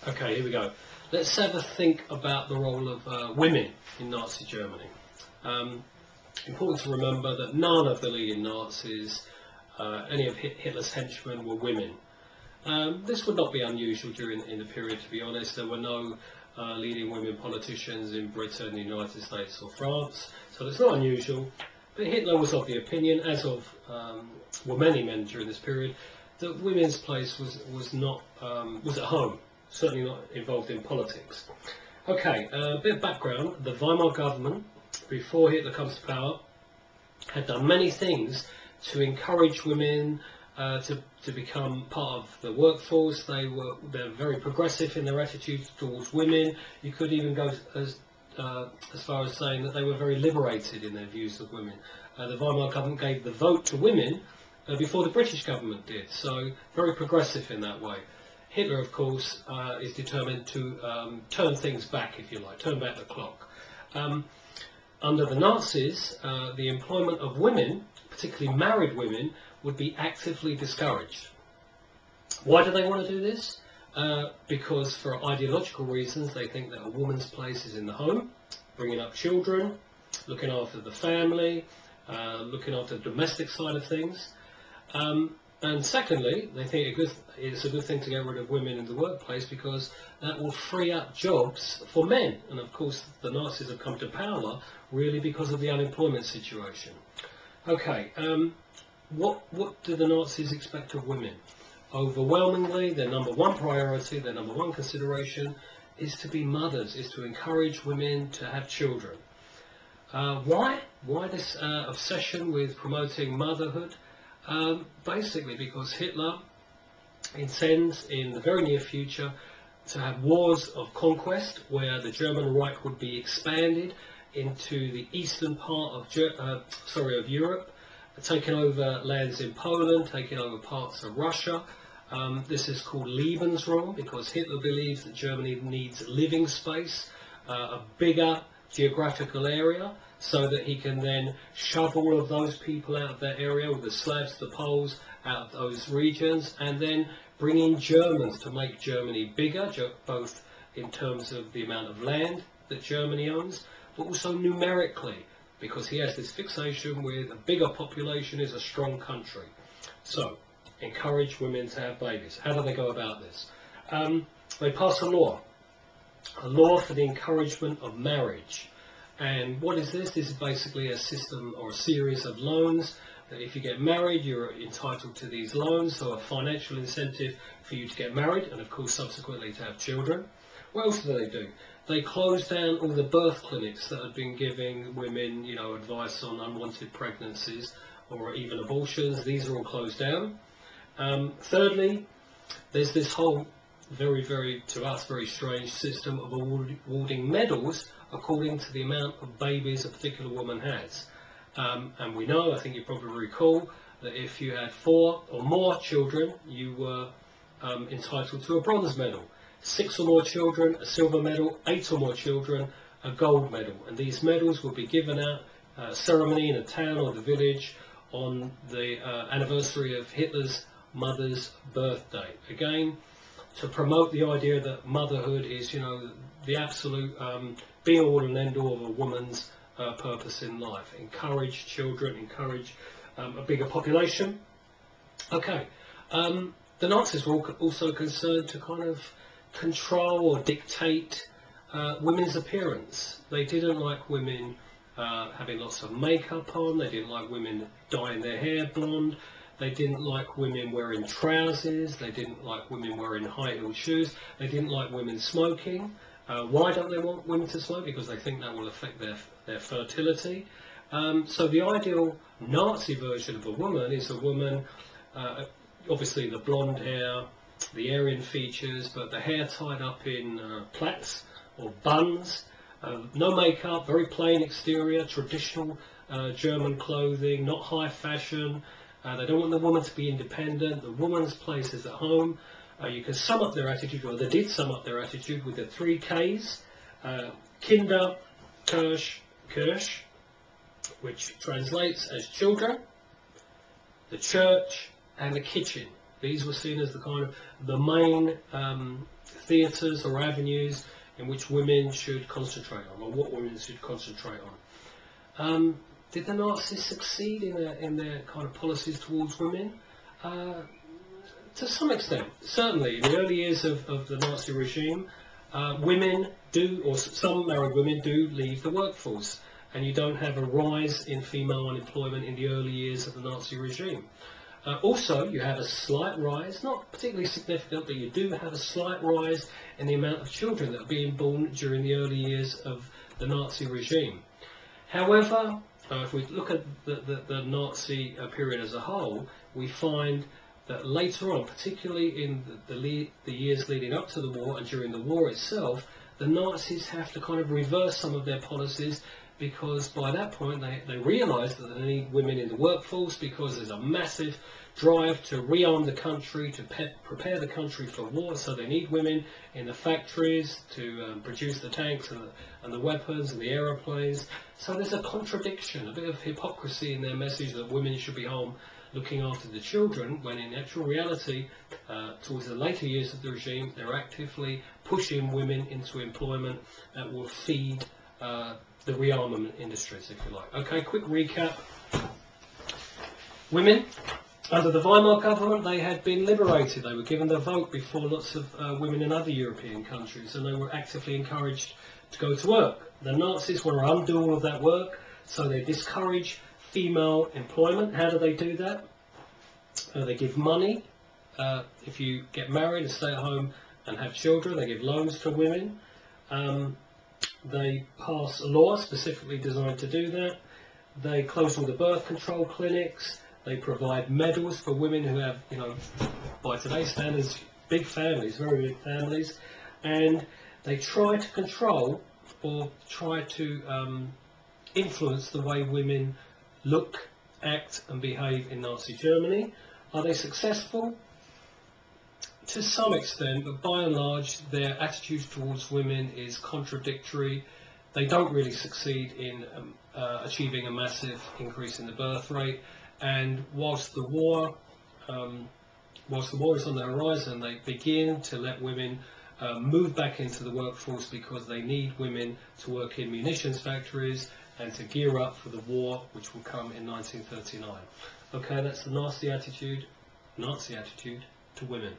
Okay, here we go. Let's have a think about the role of women in Nazi Germany. Important to remember that none of the leading Nazis, any of Hitler's henchmen, were women. This would not be unusual in the period, to be honest. There were no leading women politicians in Britain, the United States or France, so it's not unusual. But Hitler was of the opinion, as of were many men during this period, that women's place was at home, certainly not involved in politics. Okay, a bit of background. The Weimar government, before Hitler comes to power, had done many things to encourage women to become part of the workforce. They're very progressive in their attitudes towards women. You could even go as far as saying that they were very liberated in their views of women. The Weimar government gave the vote to women before the British government did, so very progressive in that way. Hitler, of course, is determined to turn things back, if you like, turn back the clock. Under the Nazis, the employment of women, particularly married women, would be actively discouraged. Why do they want to do this? Because for ideological reasons, they think that a woman's place is in the home, bringing up children, looking after the family, looking after the domestic side of things. And secondly, they think it's a good thing to get rid of women in the workplace because that will free up jobs for men. And of course, the Nazis have come to power really because of the unemployment situation. Okay, what do the Nazis expect of women? Overwhelmingly, their number one priority, their number one consideration is to be mothers, is to encourage women to have children. Why? Why this obsession with promoting motherhood? Basically because Hitler intends in the very near future to have wars of conquest where the German Reich would be expanded into the eastern part of Europe, taking over lands in Poland, taking over parts of Russia. This is called Lebensraum because Hitler believes that Germany needs living space, a bigger geographical area, so that he can then shove all of those people out of that area, with the Slavs, the Poles, out of those regions, and then bring in Germans to make Germany bigger, both in terms of the amount of land that Germany owns, but also numerically, because he has this fixation with a bigger population is a strong country. So, encourage women to have babies. How do they go about this? They pass a law for the encouragement of marriage. And what is this? This is basically a system or a series of loans that if you get married, you're entitled to these loans, so a financial incentive for you to get married and of course subsequently to have children. What else do? They closed down all the birth clinics that had been giving women, advice on unwanted pregnancies or even abortions. These are all closed down. Thirdly, there's this whole to us, very strange system of awarding medals according to the amount of babies a particular woman has. And we know, I think you probably recall, that if you had 4 or more children, you were entitled to a bronze medal. 6 or more children, a silver medal. 8 or more children, a gold medal. And these medals will be given out at a ceremony in a town or the village on the anniversary of Hitler's mother's birthday. Again, to promote the idea that motherhood is, the absolute be-all and end-all of a woman's purpose in life. Encourage children, encourage a bigger population. Okay, the Nazis were also concerned to kind of control or dictate women's appearance. They didn't like women having lots of makeup on. They didn't like women dyeing their hair blonde. They didn't like women wearing trousers. They didn't like women wearing high-heeled shoes. They didn't like women smoking. Why don't they want women to smoke? Because they think that will affect their fertility. So the ideal Nazi version of a woman is a woman, obviously the blonde hair, the Aryan features, but the hair tied up in plaits or buns, no makeup, very plain exterior, traditional German clothing, not high fashion. They don't want the woman to be independent. The woman's place is at home. You can sum up their attitude, or they did sum up their attitude with the 3 Ks, Kinder, Kirche, which translates as children, the church, and the kitchen. These were seen as the kind of the main theatres or avenues in which women should concentrate on, or what women should concentrate on. Did the Nazis succeed in their kind of policies towards women? To some extent, certainly. In the early years of the Nazi regime, women do, or some married women do, leave the workforce, and you don't have a rise in female unemployment in the early years of the Nazi regime. Also, you have a slight rise, not particularly significant, but you do have a slight rise in the amount of children that are being born during the early years of the Nazi regime. However, if we look at the Nazi period as a whole, we find that later on, particularly in the years leading up to the war and during the war itself, the Nazis have to kind of reverse some of their policies, because by that point they realise that they need women in the workforce, because there's a massive drive to rearm the country, to prepare the country for war. So they need women in the factories to produce the tanks and the weapons and the aeroplanes. So there's a contradiction, a bit of hypocrisy in their message that women should be home looking after the children, when in actual reality, towards the later years of the regime, they're actively pushing women into employment that will feed the rearmament industries, if you like. Okay, quick recap. Women, under the Weimar government, they had been liberated. They were given the vote before lots of women in other European countries, and they were actively encouraged to go to work. The Nazis want to undo all of that work, so they discourage female employment. How do they do that? They give money. If you get married and stay at home and have children, they give loans to women. They pass a law specifically designed to do that. They close all the birth control clinics. They provide medals for women who have, by today's standards, big families, very big families. And they try to control, or try to influence the way women look, act and behave in Nazi Germany. Are they successful? To some extent, but by and large their attitude towards women is contradictory. They don't really succeed in achieving a massive increase in the birth rate, and whilst the war is on the horizon, they begin to let women move back into the workforce, because they need women to work in munitions factories and to gear up for the war, which will come in 1939. Okay, that's the Nazi attitude to women.